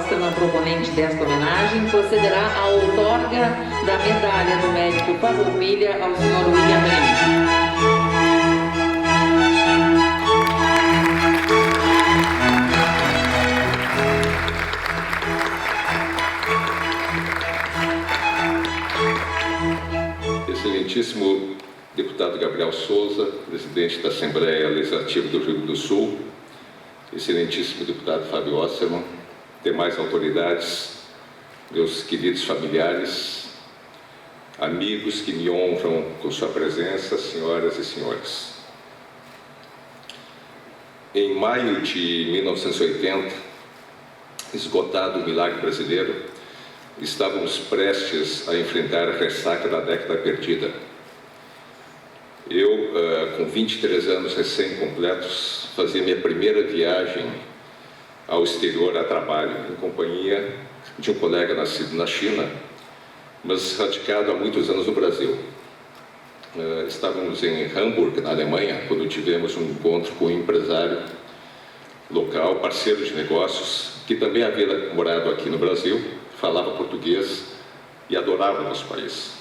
Osterman, proponente desta homenagem, procederá à outorga da medalha do mérito Farroupilha ao senhor William Leme. Excelentíssimo deputado Gabriel Souza, presidente da Assembleia Legislativa do Rio Grande do Sul, excelentíssimo deputado Fábio Osterman, demais autoridades, meus queridos familiares, amigos que me honram com sua presença, senhoras e senhores. Em maio de 1980, esgotado o milagre brasileiro, estávamos prestes a enfrentar a ressaca da década perdida. Eu, com 23 anos recém-completos, fazia minha primeira viagem ao exterior a trabalho, em companhia de um colega nascido na China, mas radicado há muitos anos no Brasil. Estávamos em Hamburg, na Alemanha, quando tivemos um encontro com um empresário local, parceiro de negócios, que também havia morado aqui no Brasil, falava português e adorava o nosso país.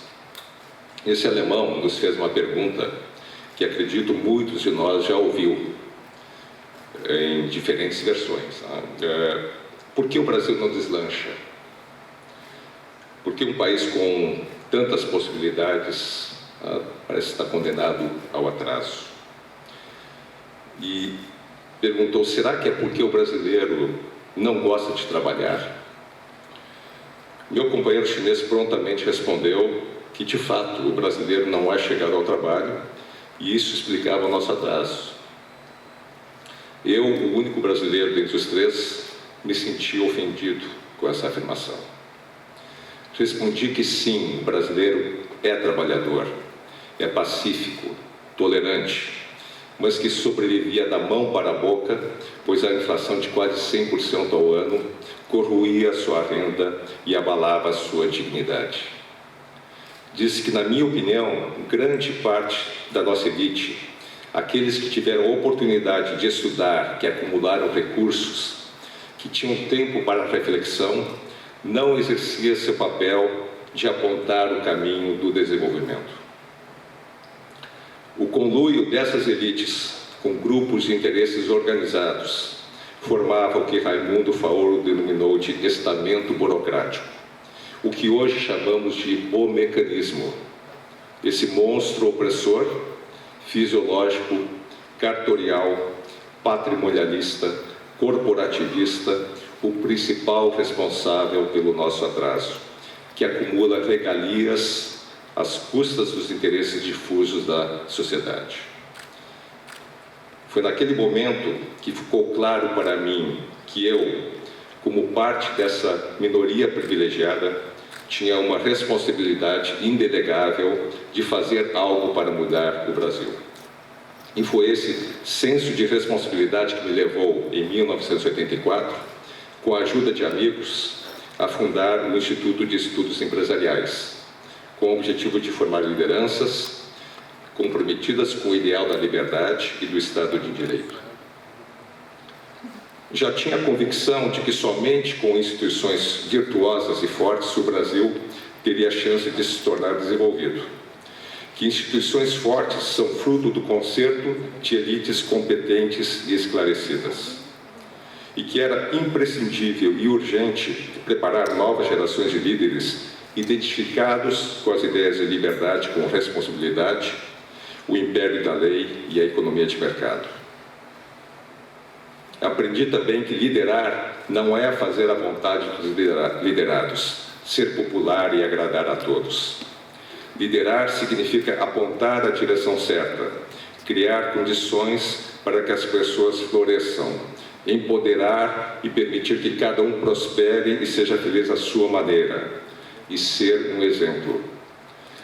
Esse alemão nos fez uma pergunta que acredito muitos de nós já ouviu em diferentes versões. Por que o Brasil não deslancha? Por que um país com tantas possibilidades parece estar condenado ao atraso? E perguntou, será que é porque o brasileiro não gosta de trabalhar? Meu companheiro chinês prontamente respondeu que, de fato, o brasileiro não é chegado ao trabalho e isso explicava o nosso atraso. Eu, o único brasileiro dentre os três, me senti ofendido com essa afirmação. Respondi que sim, o brasileiro é trabalhador, é pacífico, tolerante, mas que sobrevivia da mão para a boca, pois a inflação de quase 100% ao ano corroía a sua renda e abalava a sua dignidade. Disse que, na minha opinião, grande parte da nossa elite, aqueles que tiveram a oportunidade de estudar, que acumularam recursos, que tinham tempo para a reflexão, não exercia seu papel de apontar o caminho do desenvolvimento. O conluio dessas elites com grupos de interesses organizados formava o que Raimundo Faoro denominou de estamento burocrático, o que hoje chamamos de o mecanismo, esse monstro opressor, fisiológico, cartorial, patrimonialista, corporativista, o principal responsável pelo nosso atraso, que acumula regalias às custas dos interesses difusos da sociedade. Foi naquele momento que ficou claro para mim que eu, como parte dessa minoria privilegiada, tinha uma responsabilidade indelegável de fazer algo para mudar o Brasil. E foi esse senso de responsabilidade que me levou, em 1984, com a ajuda de amigos, a fundar o Instituto de Estudos Empresariais, com o objetivo de formar lideranças comprometidas com o ideal da liberdade e do Estado de Direito. Já tinha a convicção de que somente com instituições virtuosas e fortes o Brasil teria a chance de se tornar desenvolvido. Que instituições fortes são fruto do concerto de elites competentes e esclarecidas. E que era imprescindível e urgente preparar novas gerações de líderes identificados com as ideias de liberdade com responsabilidade, o império da lei e a economia de mercado. Aprendi também que liderar não é fazer a vontade dos liderados, ser popular e agradar a todos. Liderar significa apontar a direção certa, criar condições para que as pessoas floresçam, empoderar e permitir que cada um prospere e seja feliz à sua maneira, e ser um exemplo.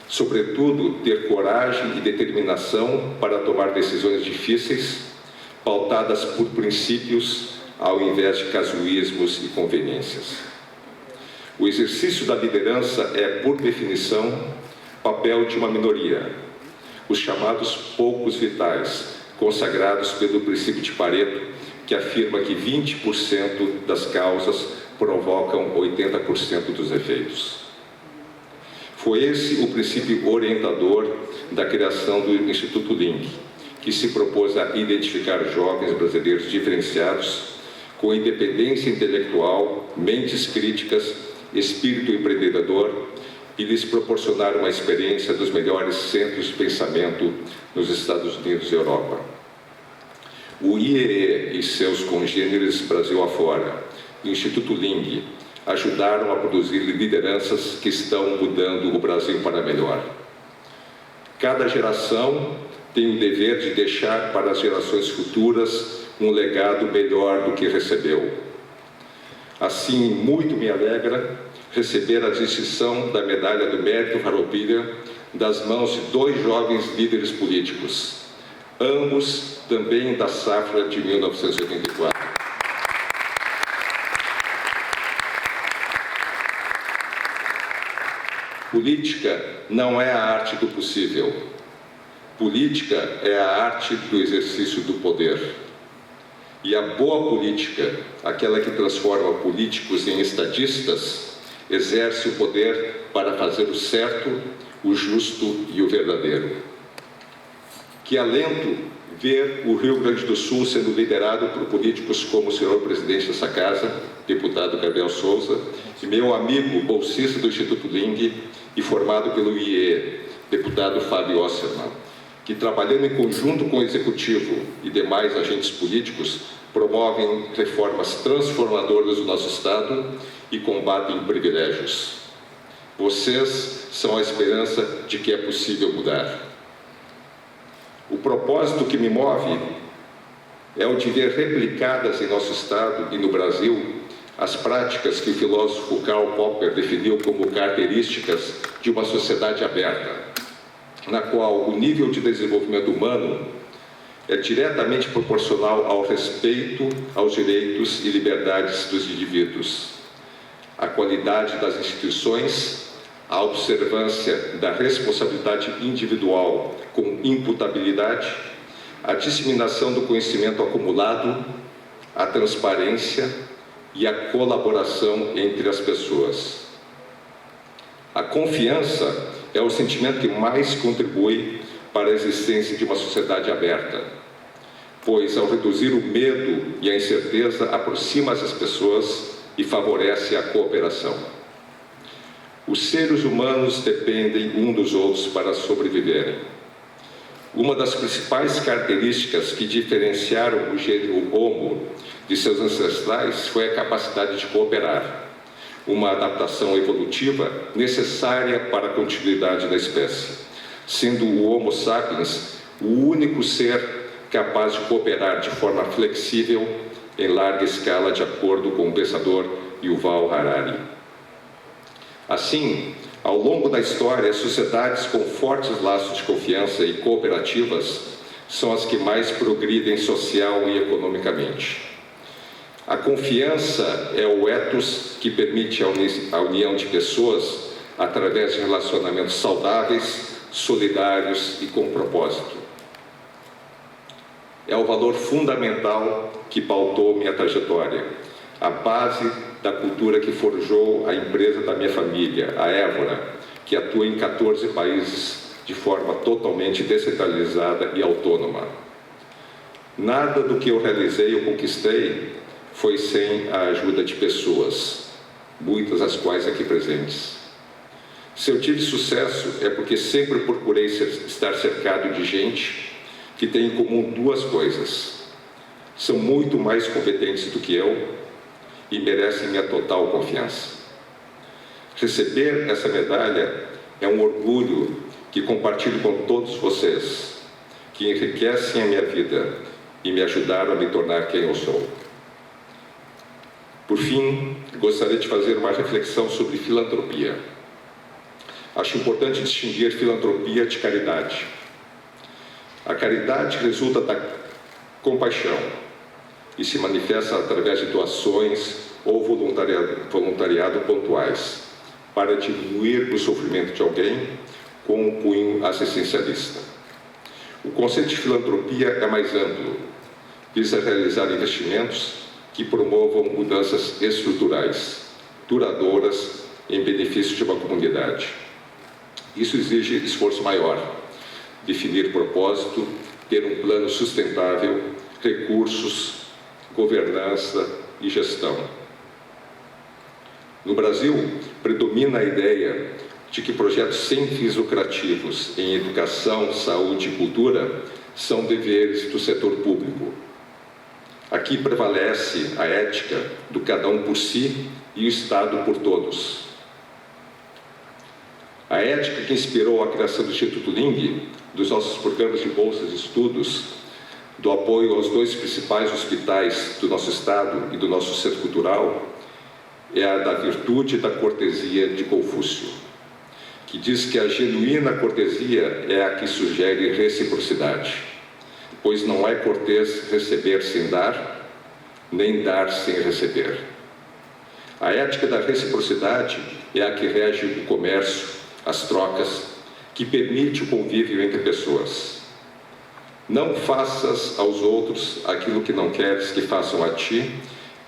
Sobretudo, ter coragem e determinação para tomar decisões difíceis, pautadas por princípios, ao invés de casuísmos e conveniências. O exercício da liderança é, por definição, papel de uma minoria, os chamados poucos vitais, consagrados pelo princípio de Pareto, que afirma que 20% das causas provocam 80% dos efeitos. Foi esse o princípio orientador da criação do Instituto Link, que se propôs a identificar jovens brasileiros diferenciados, com independência intelectual, mentes críticas, espírito empreendedor, e lhes proporcionar uma experiência dos melhores centros de pensamento nos Estados Unidos e Europa. O IEE e seus congêneres Brasil afora, o Instituto Ling, ajudaram a produzir lideranças que estão mudando o Brasil para melhor. Cada geração tem o dever de deixar para as gerações futuras um legado melhor do que recebeu. Assim, muito me alegra receber a distinção da Medalha do Mérito Farroupilha das mãos de 2 jovens líderes políticos, ambos também da safra de 1984. Política não é a arte do possível. Política é a arte do exercício do poder. E a boa política, aquela que transforma políticos em estadistas, exerce o poder para fazer o certo, o justo e o verdadeiro. Que alento ver o Rio Grande do Sul sendo liderado por políticos como o senhor presidente dessa casa, deputado Gabriel Souza, e meu amigo bolsista do Instituto Ling e formado pelo IE, deputado Fábio Osserman, que, trabalhando em conjunto com o Executivo e demais agentes políticos, promovem reformas transformadoras do nosso Estado e combatem privilégios. Vocês são a esperança de que é possível mudar. O propósito que me move é o de ver replicadas em nosso Estado e no Brasil as práticas que o filósofo Karl Popper definiu como características de uma sociedade aberta, na qual o nível de desenvolvimento humano é diretamente proporcional ao respeito aos direitos e liberdades dos indivíduos, à qualidade das instituições, à observância da responsabilidade individual com imputabilidade, à disseminação do conhecimento acumulado, à transparência e à colaboração entre as pessoas. A confiança é o sentimento que mais contribui para a existência de uma sociedade aberta, pois, ao reduzir o medo e a incerteza, aproxima as pessoas e favorece a cooperação. Os seres humanos dependem um dos outros para sobreviverem. Uma das principais características que diferenciaram o gênero Homo de seus ancestrais foi a capacidade de cooperar, uma adaptação evolutiva necessária para a continuidade da espécie, sendo o Homo sapiens o único ser capaz de cooperar de forma flexível em larga escala, de acordo com o pensador Yuval Harari. Assim, ao longo da história, sociedades com fortes laços de confiança e cooperativas são as que mais progridem social e economicamente. A confiança é o ethos que permite a união de pessoas através de relacionamentos saudáveis, solidários e com propósito. É o valor fundamental que pautou minha trajetória, a base da cultura que forjou a empresa da minha família, a Évora, que atua em 14 países de forma totalmente descentralizada e autônoma. Nada do que eu realizei ou conquistei foi sem a ajuda de pessoas, muitas as quais aqui presentes. Se eu tive sucesso é porque sempre procurei estar cercado de gente que tem em comum 2 coisas. São muito mais competentes do que eu e merecem minha total confiança. Receber essa medalha é um orgulho que compartilho com todos vocês, que enriquecem a minha vida e me ajudaram a me tornar quem eu sou. Por fim, gostaria de fazer uma reflexão sobre filantropia. Acho importante distinguir filantropia de caridade. A caridade resulta da compaixão e se manifesta através de doações ou voluntariado pontuais, para diminuir o sofrimento de alguém com um cunho assistencialista. O conceito de filantropia é mais amplo, visa realizar investimentos que promovam mudanças estruturais, duradouras, em benefício de uma comunidade. Isso exige esforço maior, definir propósito, ter um plano sustentável, recursos, governança e gestão. No Brasil, predomina a ideia de que projetos sem fins lucrativos em educação, saúde e cultura são deveres do setor público. Aqui prevalece a ética do cada um por si e o Estado por todos. A ética que inspirou a criação do Instituto Ling, dos nossos programas de bolsas de estudos, do apoio aos 2 principais hospitais do nosso Estado e do nosso centro cultural, é a da virtude e da cortesia de Confúcio, que diz que a genuína cortesia é a que sugere reciprocidade, pois não é cortês receber sem dar, nem dar sem receber. A ética da reciprocidade é a que rege o comércio, as trocas, que permite o convívio entre pessoas. Não faças aos outros aquilo que não queres que façam a ti,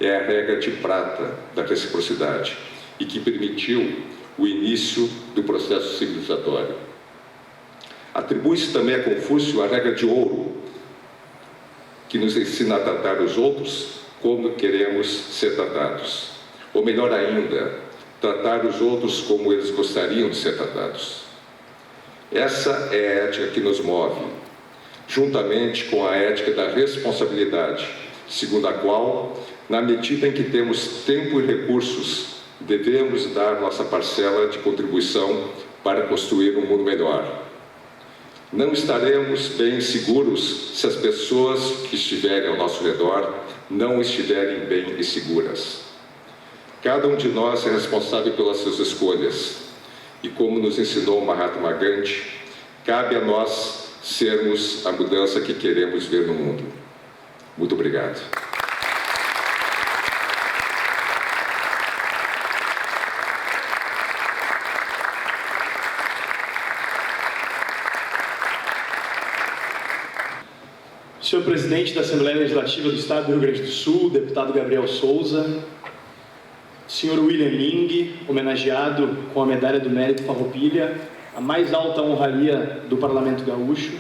é a regra de prata da reciprocidade e que permitiu o início do processo civilizatório. Atribui-se também a Confúcio a regra de ouro, que nos ensina a tratar os outros como queremos ser tratados. Ou melhor ainda, tratar os outros como eles gostariam de ser tratados. Essa é a ética que nos move, juntamente com a ética da responsabilidade, segundo a qual, na medida em que temos tempo e recursos, devemos dar nossa parcela de contribuição para construir um mundo melhor. Não estaremos bem seguros se as pessoas que estiverem ao nosso redor não estiverem bem e seguras. Cada um de nós é responsável pelas suas escolhas e, como nos ensinou Mahatma Gandhi, cabe a nós sermos a mudança que queremos ver no mundo. Muito obrigado. Senhor Presidente da Assembleia Legislativa do Estado do Rio Grande do Sul, deputado Gabriel Souza, Senhor William Ling, homenageado com a Medalha do Mérito Farroupilha, a mais alta honraria do Parlamento Gaúcho,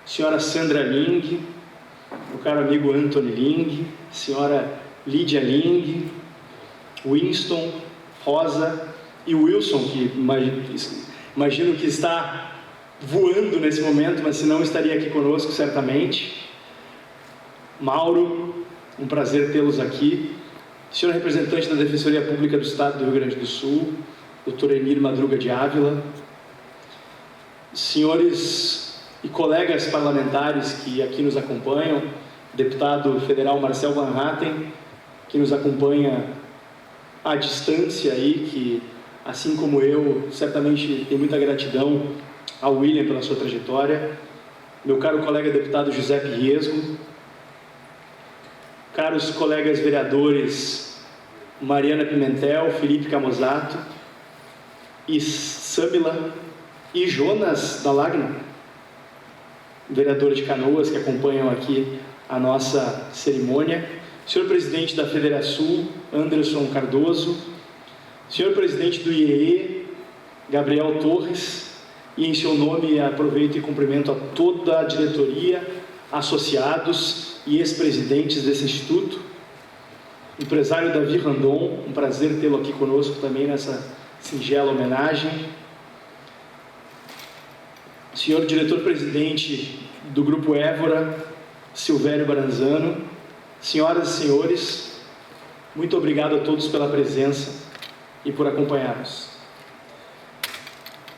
Senhora Sandra Ling, meu caro amigo Anthony Ling, Senhora Lídia Ling, Winston, Rosa e Wilson, que imagino que está voando nesse momento, mas se não estaria aqui conosco certamente. Mauro, um prazer tê-los aqui. Senhor representante da Defensoria Pública do Estado do Rio Grande do Sul, Dr. Emir Madruga de Ávila, senhores e colegas parlamentares que aqui nos acompanham, deputado federal Marcel Van Hatten, que nos acompanha à distância aí, que, assim como eu, certamente tem muita gratidão ao William pela sua trajetória, meu caro colega deputado Giuseppe Riesgo, caros colegas vereadores Mariana Pimentel, Felipe Camozato e Samila e Jonas Dalagna, vereador de Canoas, que acompanham aqui a nossa cerimônia, senhor presidente da Federação, Anderson Cardoso, senhor presidente do IEE, Gabriel Torres, e em seu nome aproveito e cumprimento a toda a diretoria, associados e ex-presidentes desse instituto, empresário Davi Randon, um prazer tê-lo aqui conosco também nessa singela homenagem, senhor diretor-presidente do Grupo Évora, Silvério Baranzano, senhoras e senhores, muito obrigado a todos pela presença e por acompanhar-nos.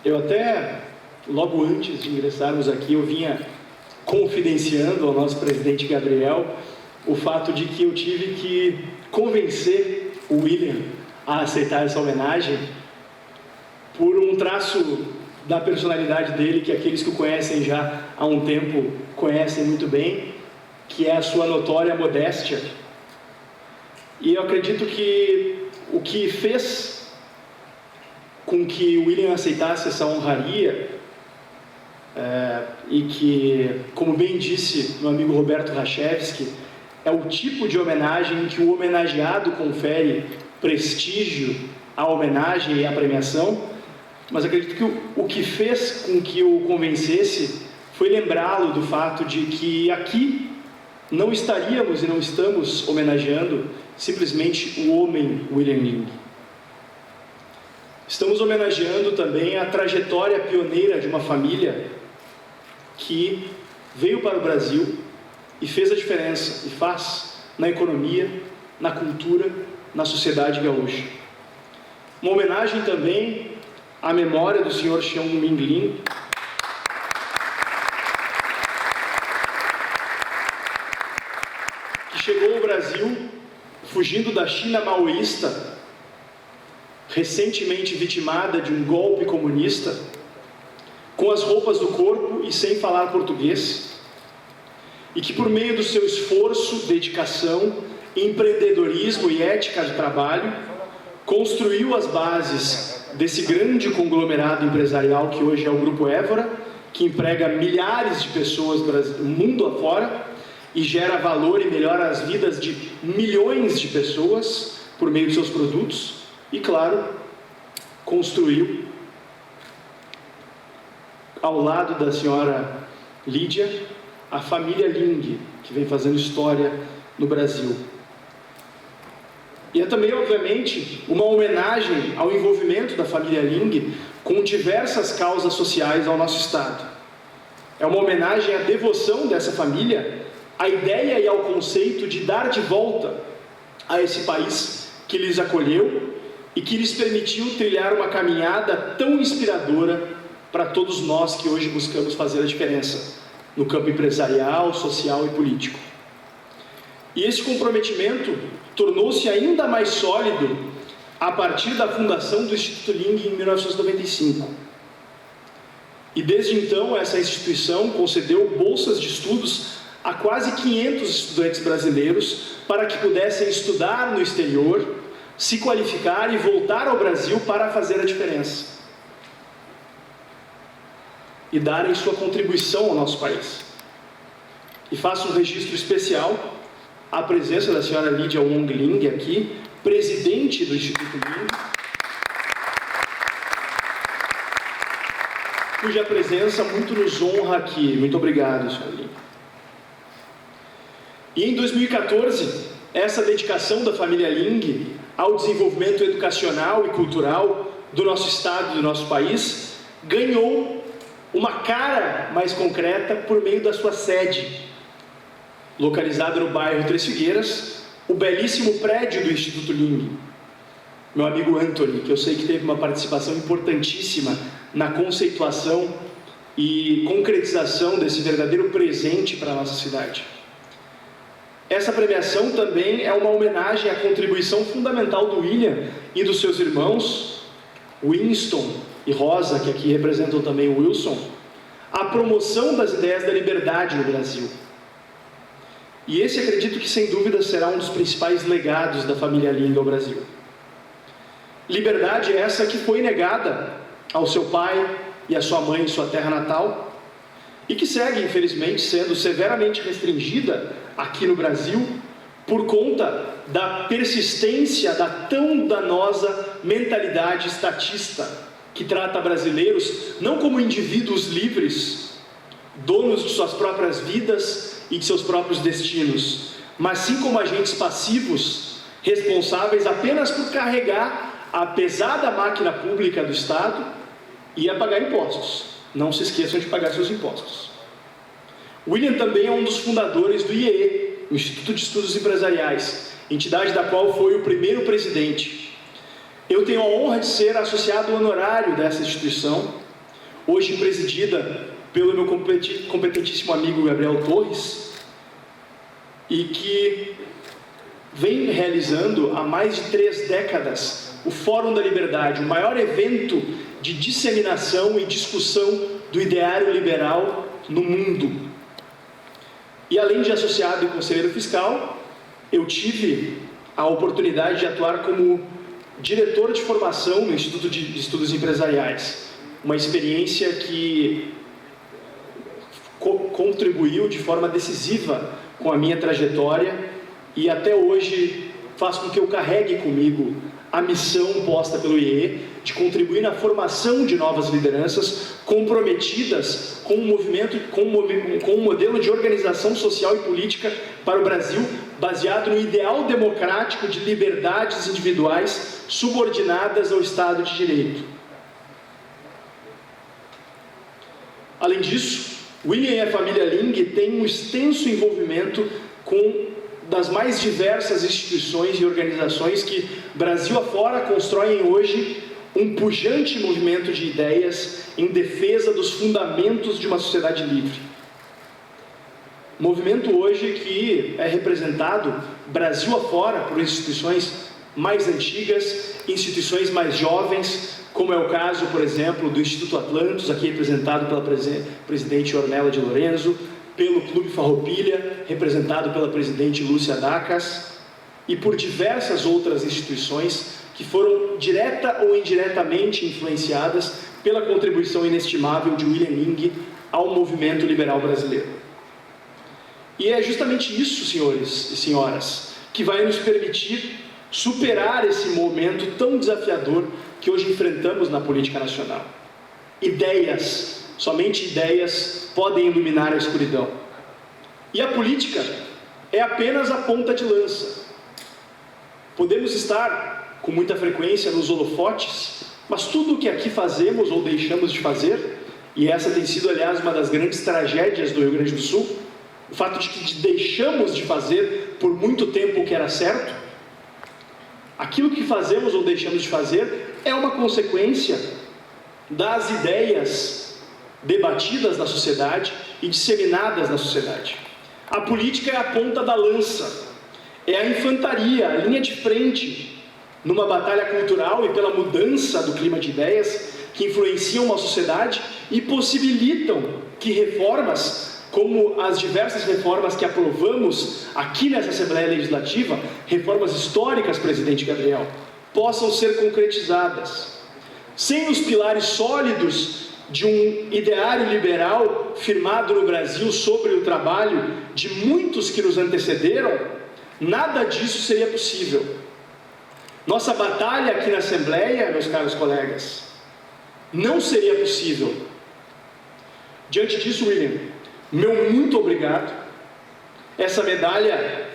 Eu até, logo antes de ingressarmos aqui, eu vinha confidenciando ao nosso presidente Gabriel o fato de que eu tive que convencer o William a aceitar essa homenagem por um traço da personalidade dele, que aqueles que o conhecem já há um tempo conhecem muito bem, que é a sua notória modéstia. E eu acredito que o que fez com que o William aceitasse essa honraria, e que, como bem disse meu amigo Roberto Rachevski, é o tipo de homenagem que o homenageado confere prestígio à homenagem e à premiação, mas acredito que o que fez com que eu o convencesse foi lembrá-lo do fato de que aqui não estaríamos e não estamos homenageando simplesmente o homem William Ling. Estamos homenageando também a trajetória pioneira de uma família que veio para o Brasil e fez a diferença, e faz, na economia, na cultura, na sociedade gaúcha. Uma homenagem também à memória do Sr. Xiong Ming Ling, que chegou ao Brasil fugindo da China maoísta, recentemente vitimada de um golpe comunista, com as roupas do corpo e sem falar português, e que por meio do seu esforço, dedicação, empreendedorismo e ética de trabalho, construiu as bases desse grande conglomerado empresarial que hoje é o Grupo Évora, que emprega milhares de pessoas do mundo afora e gera valor e melhora as vidas de milhões de pessoas por meio de seus produtos. E, claro, construiu, ao lado da senhora Lídia, a família Ling, que vem fazendo história no Brasil. E é também, obviamente, uma homenagem ao envolvimento da família Ling com diversas causas sociais ao nosso Estado. É uma homenagem à devoção dessa família, à ideia e ao conceito de dar de volta a esse país que lhes acolheu e que lhes permitiu trilhar uma caminhada tão inspiradora para todos nós que hoje buscamos fazer a diferença no campo empresarial, social e político. E esse comprometimento tornou-se ainda mais sólido a partir da fundação do Instituto Ling em 1995. E desde então essa instituição concedeu bolsas de estudos a quase 500 estudantes brasileiros para que pudessem estudar no exterior, se qualificar e voltar ao Brasil para fazer a diferença e darem sua contribuição ao nosso país. E faço um registro especial à presença da senhora Lídia Wong Ling aqui, presidente do Instituto Ling, cuja presença muito nos honra aqui. Muito obrigado, senhora Ling. E em 2014, essa dedicação da família Ling ao desenvolvimento educacional e cultural do nosso Estado e do nosso país ganhou uma cara mais concreta por meio da sua sede, localizada no bairro Três Figueiras, o belíssimo prédio do Instituto Ling. Meu amigo Anthony, que eu sei que teve uma participação importantíssima na conceituação e concretização desse verdadeiro presente para a nossa cidade. Essa premiação também é uma homenagem à contribuição fundamental do William e dos seus irmãos, Winston e Rosa, que aqui representam também o Wilson, à promoção das ideias da liberdade no Brasil. E esse acredito que sem dúvida será um dos principais legados da família Ling ao Brasil. Liberdade essa que foi negada ao seu pai e à sua mãe em sua terra natal e que segue, infelizmente, sendo severamente restringida aqui no Brasil por conta da persistência da tão danosa mentalidade estatista que trata brasileiros não como indivíduos livres, donos de suas próprias vidas e de seus próprios destinos, mas sim como agentes passivos, responsáveis apenas por carregar a pesada máquina pública do Estado e a pagar impostos. Não se esqueçam de pagar seus impostos. William também é um dos fundadores do IEE, o Instituto de Estudos Empresariais, entidade da qual foi o primeiro presidente. Eu tenho a honra de ser associado honorário dessa instituição, hoje presidida pelo meu competentíssimo amigo Gabriel Torres, e que vem realizando há mais de 3 décadas o Fórum da Liberdade, o maior evento de disseminação e discussão do ideário liberal no mundo. E além de associado e conselheiro fiscal, eu tive a oportunidade de atuar como diretor de formação no Instituto de Estudos Empresariais, uma experiência que contribuiu de forma decisiva com a minha trajetória e até hoje faz com que eu carregue comigo a missão posta pelo IE de contribuir na formação de novas lideranças comprometidas com um modelo de organização social e política para o Brasil baseado no ideal democrático de liberdades individuais subordinadas ao Estado de Direito. Além disso, William e a família Ling têm um extenso envolvimento com das mais diversas instituições e organizações que, Brasil afora, constroem hoje um pujante movimento de ideias em defesa dos fundamentos de uma sociedade livre. Movimento hoje que é representado, Brasil afora, por instituições mais antigas, instituições mais jovens, como é o caso, por exemplo, do Instituto Atlantos, aqui representado pela presidente Ornella de Lorenzo, pelo Clube Farroupilha, representado pela presidente Lúcia Dacas, e por diversas outras instituições que foram direta ou indiretamente influenciadas pela contribuição inestimável de William Ling ao movimento liberal brasileiro. E é justamente isso, senhores e senhoras, que vai nos permitir superar esse momento tão desafiador que hoje enfrentamos na política nacional. Ideias, somente ideias, podem iluminar a escuridão. E a política é apenas a ponta de lança. Podemos estar com muita frequência nos holofotes, mas tudo o que aqui fazemos ou deixamos de fazer, e essa tem sido, aliás, uma das grandes tragédias do Rio Grande do Sul, o fato de que deixamos de fazer por muito tempo o que era certo, aquilo que fazemos ou deixamos de fazer é uma consequência das ideias debatidas na sociedade e disseminadas na sociedade. A política é a ponta da lança, é a infantaria, a linha de frente numa batalha cultural e pela mudança do clima de ideias que influenciam uma sociedade e possibilitam que reformas, como as diversas reformas que aprovamos aqui nessa Assembleia Legislativa, reformas históricas, presidente Gabriel, possam ser concretizadas. Sem os pilares sólidos de um ideário liberal firmado no Brasil sobre o trabalho de muitos que nos antecederam, nada disso seria possível. Nossa batalha aqui na Assembleia, meus caros colegas, não seria possível. Diante disso, William, meu muito obrigado. Essa medalha,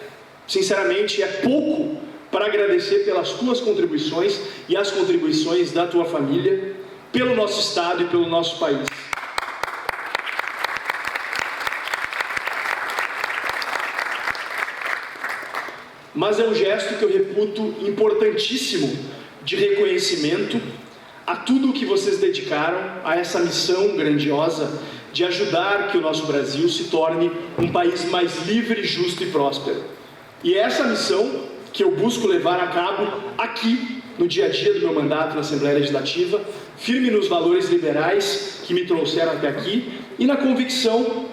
sinceramente, é pouco para agradecer pelas tuas contribuições e as contribuições da tua família, pelo nosso Estado e pelo nosso país. Mas é um gesto que eu reputo importantíssimo de reconhecimento a tudo o que vocês dedicaram a essa missão grandiosa de ajudar que o nosso Brasil se torne um país mais livre, justo e próspero. E é essa missão que eu busco levar a cabo aqui, no dia a dia do meu mandato na Assembleia Legislativa, firme nos valores liberais que me trouxeram até aqui e na convicção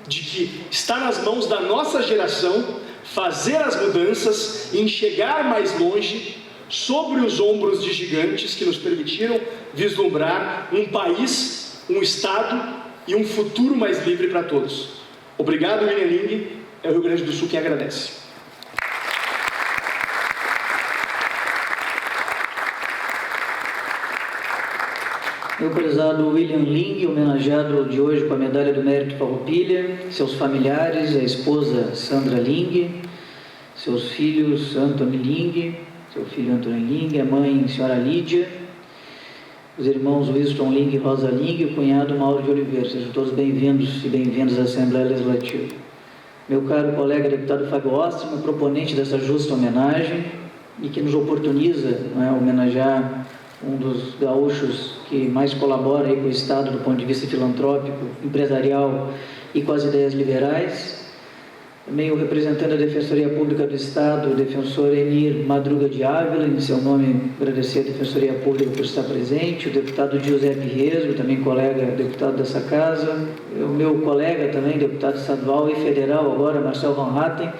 de que está nas mãos da nossa geração fazer as mudanças e enxergar mais longe sobre os ombros de gigantes que nos permitiram vislumbrar um país, um Estado e um futuro mais livre para todos. Obrigado, William Ling. É o Rio Grande do Sul quem agradece. Meu prezado William Ling, homenageado de hoje com a Medalha do Mérito Farroupilha, seus familiares, a esposa Sandra Ling, seus filhos Anthony Ling, seu filho Anthony Ling, a mãe Senhora Lídia, os irmãos Winston Ling e Rosa Ling e o cunhado Mauro de Oliveira. Sejam todos bem-vindos e bem-vindas à Assembleia Legislativa. Meu caro colega deputado Fábio Osterman, proponente dessa justa homenagem e que nos oportuniza homenagear um dos gaúchos que mais colabora aí com o Estado do ponto de vista filantrópico, empresarial e com as ideias liberais. Também o representante da Defensoria Pública do Estado, o defensor Enir Madruga de Ávila, em seu nome agradecer a Defensoria Pública por estar presente, o deputado Giuseppe Resgo, também colega deputado dessa casa, o meu colega também, deputado estadual e federal agora, Marcel Van Hatten.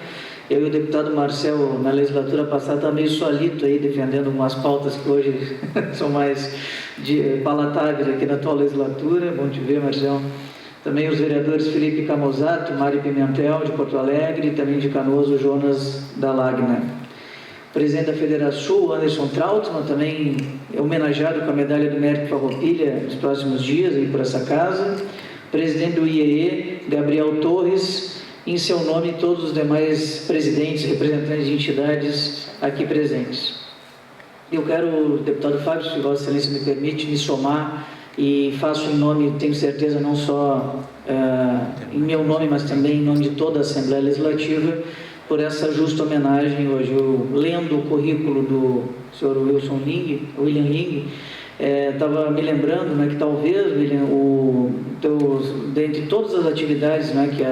Eu e o deputado Marcel, na legislatura passada, está meio solito aí, defendendo umas pautas que hoje são mais palatáveis aqui na atual legislatura. Bom te ver, Marcel. Também os vereadores Felipe Camozato, Mari Pimentel, de Porto Alegre, e também de Canoas, o Jonas da Lagna. presidente da Federação, Anderson Trautmann, também é homenageado com a medalha do Mérito Farroupilha nos próximos dias, aí por essa casa, presidente do IEE, Gabriel Torres, em seu nome todos os demais presidentes, representantes de entidades aqui presentes. Eu quero, deputado Fábio, se Vossa Excelência me permite, me somar e faço em nome, tenho certeza, não só em meu nome, mas também em nome de toda a Assembleia Legislativa, por essa justa homenagem hoje. Eu, lendo o currículo do senhor William Ling, estava me lembrando, né, que talvez, William, dentre todas as atividades, né, que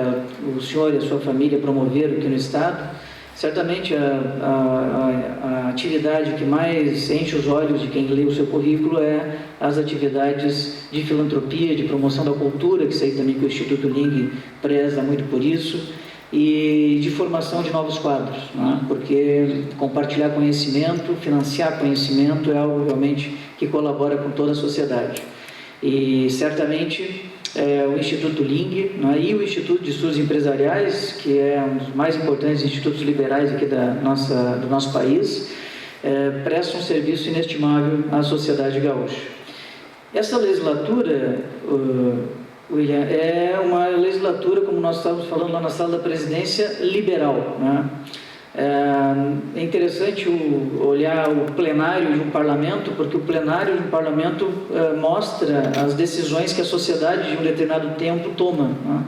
o senhor e a sua família promoveram aqui no Estado, certamente a atividade que mais enche os olhos de quem lê o seu currículo é as atividades de filantropia, de promoção da cultura, que sei também que o Instituto Ling preza muito por isso, e de formação de novos quadros, né? Porque compartilhar conhecimento, financiar conhecimento é algo realmente que colabora com toda a sociedade. E certamente o Instituto Ling, né, e o Instituto de Estudos Empresariais, que é um dos mais importantes institutos liberais aqui do nosso país, prestam um serviço inestimável à sociedade gaúcha. Essa legislatura, William, é uma legislatura, como nós estávamos falando lá na sala da presidência, liberal, né? É interessante olhar o plenário de um parlamento, porque o plenário de um parlamento mostra as decisões que a sociedade de um determinado tempo toma, né?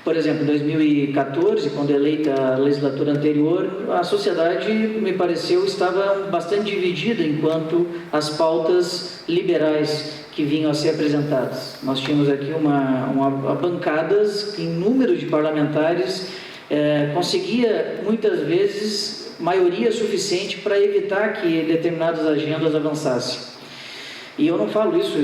Por exemplo, em 2014, quando eleita a legislatura anterior, a sociedade, me pareceu, estava bastante dividida enquanto as pautas liberais que vinham a ser apresentadas. Nós tínhamos aqui bancadas em número de parlamentares, conseguia muitas vezes maioria suficiente para evitar que determinadas agendas avançassem. E eu não falo isso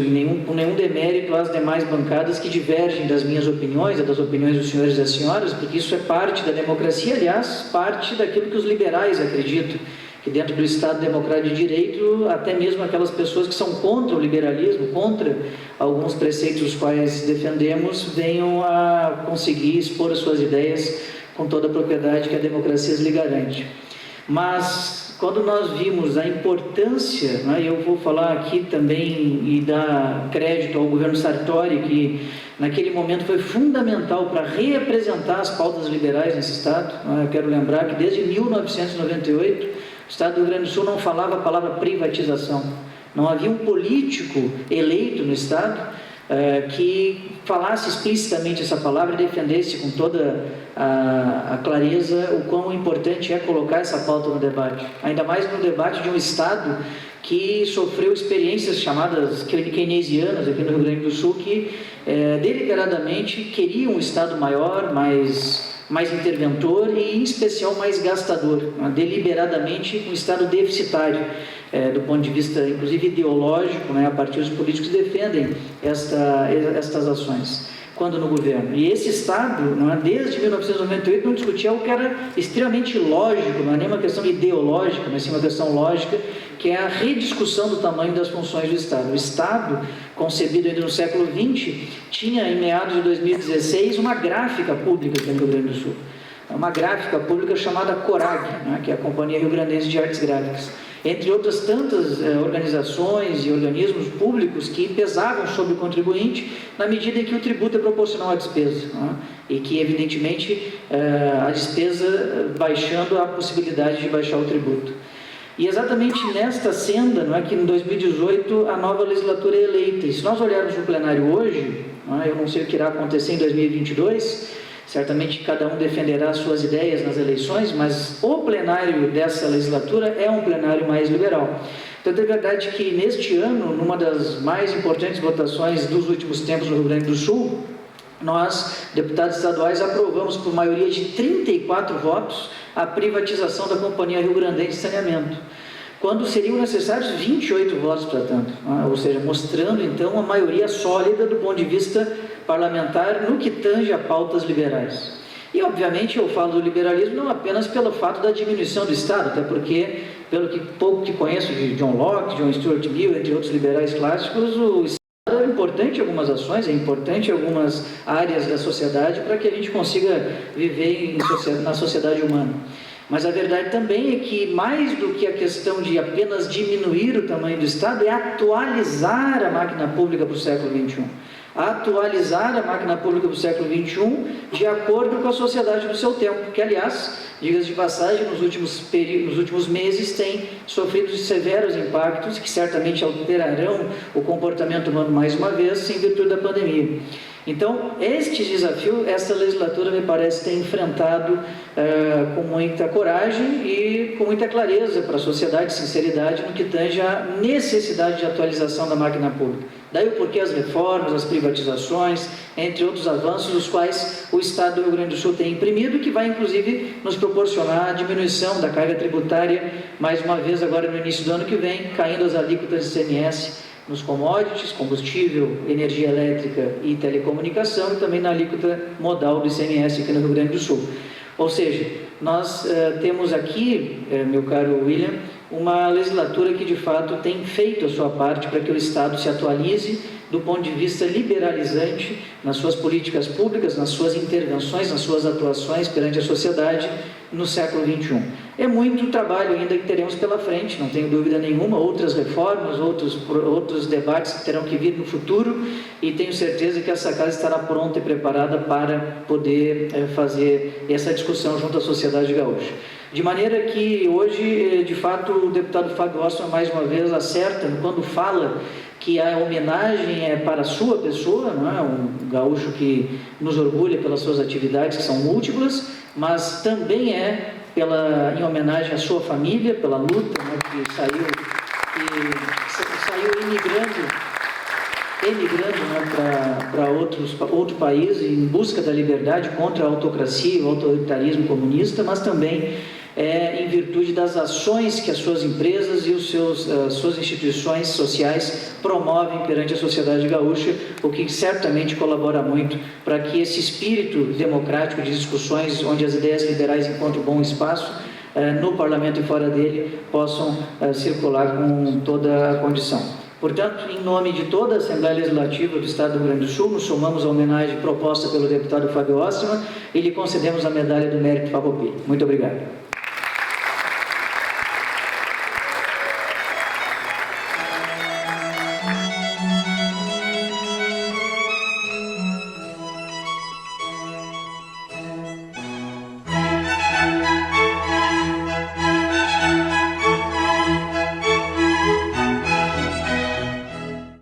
com nenhum demérito às demais bancadas que divergem das minhas opiniões, das opiniões dos senhores e das senhoras, porque isso é parte da democracia, aliás, parte daquilo que os liberais acreditam, que dentro do Estado Democrático de Direito, até mesmo aquelas pessoas que são contra o liberalismo, contra alguns preceitos os quais defendemos, venham a conseguir expor as suas ideias com toda a propriedade que a democracia lhe garante. Mas, quando nós vimos a importância, né, eu vou falar aqui também e dar crédito ao governo Sartori, que naquele momento foi fundamental para reapresentar as pautas liberais nesse Estado. Eu quero lembrar que desde 1998, o Estado do Rio Grande do Sul não falava a palavra privatização. Não havia um político eleito no Estado que falasse explicitamente essa palavra e defendesse com toda a clareza o quão importante é colocar essa pauta no debate. Ainda mais no debate de um Estado que sofreu experiências chamadas keynesianas aqui no Rio Grande do Sul, que deliberadamente queria um Estado maior, mais interventor e, em especial, mais gastador, né? Deliberadamente um Estado deficitário, do ponto de vista, inclusive, ideológico, né? A partir dos políticos que defendem estas ações, quando no governo. E esse Estado, né, desde 1998, não discutia algo que era extremamente lógico, não é nem uma questão ideológica, mas sim uma questão lógica, que é a rediscussão do tamanho das funções do Estado. O Estado, concebido ainda no século XX, tinha, em meados de 2016, uma gráfica pública aqui no Rio Grande do Sul. Uma gráfica pública chamada CORAG, né, que é a Companhia Rio Grandense de Artes Gráficas. Entre outras tantas organizações e organismos públicos que pesavam sobre o contribuinte na medida em que o tributo é proporcional à despesa, né? E que, evidentemente, a despesa baixando a possibilidade de baixar o tributo. E exatamente nesta senda, não é, que em 2018 a nova legislatura é eleita. E se nós olharmos o plenário hoje, não é, eu não sei o que irá acontecer em 2022, certamente cada um defenderá suas ideias nas eleições, mas o plenário dessa legislatura é um plenário mais liberal. Então, é verdade que neste ano, numa das mais importantes votações dos últimos tempos no Rio Grande do Sul, nós, deputados estaduais, aprovamos por maioria de 34 votos a privatização da Companhia Rio Grandense de Saneamento, quando seriam necessários 28 votos para tanto, ou seja, mostrando então a maioria sólida do ponto de vista parlamentar no que tange a pautas liberais. E obviamente eu falo do liberalismo não apenas pelo fato da diminuição do Estado, até porque, pelo que pouco que conheço de John Locke, John Stuart Mill, entre outros liberais clássicos, o Estado é importante em algumas ações, é importante em algumas áreas da sociedade para que a gente consiga viver na sociedade humana. Mas a verdade também é que, mais do que a questão de apenas diminuir o tamanho do Estado, é atualizar a máquina pública para o século XXI. Atualizar a máquina pública para o século XXI de acordo com a sociedade do seu tempo, que, aliás, diga-se de passagem, nos últimos meses tem sofrido severos impactos que certamente alterarão o comportamento humano mais uma vez, em virtude da pandemia. Então, este desafio, esta legislatura me parece ter enfrentado com muita coragem e com muita clareza para a sociedade, sinceridade no que tange à necessidade de atualização da máquina pública. Daí o porquê as reformas, as privatizações, entre outros avanços, os quais o Estado do Rio Grande do Sul tem imprimido, que vai inclusive nos proporcionar a diminuição da carga tributária, mais uma vez agora no início do ano que vem, caindo as alíquotas de ICMS nos commodities, combustível, energia elétrica e telecomunicação, e também na alíquota modal do ICMS aqui no Rio Grande do Sul. Ou seja, nós temos aqui, meu caro William, uma legislatura que de fato tem feito a sua parte para que o Estado se atualize do ponto de vista liberalizante nas suas políticas públicas, nas suas intervenções, nas suas atuações perante a sociedade no século XXI. É muito trabalho ainda que teremos pela frente, não tenho dúvida nenhuma, outras reformas, outros debates que terão que vir no futuro, e tenho certeza que essa casa estará pronta e preparada para poder fazer essa discussão junto à sociedade gaúcha. De maneira que hoje, de fato, o deputado Fábio Osterman mais uma vez acerta quando fala que a homenagem é para a sua pessoa, não é? Um gaúcho que nos orgulha pelas suas atividades, que são múltiplas, mas também é em homenagem à sua família, pela luta, né, que saiu emigrando né, para outro país em busca da liberdade contra a autocracia e o autoritarismo comunista, mas também em virtude das ações que as suas empresas e suas instituições sociais promovem perante a sociedade gaúcha, o que certamente colabora muito para que esse espírito democrático de discussões, onde as ideias liberais encontram bom espaço, no parlamento e fora dele, possam circular com toda a condição. Portanto, em nome de toda a Assembleia Legislativa do Estado do Rio Grande do Sul, nos somamos à homenagem proposta pelo deputado Fábio Osterman e lhe concedemos a medalha do Mérito Farroupilha. Muito obrigado.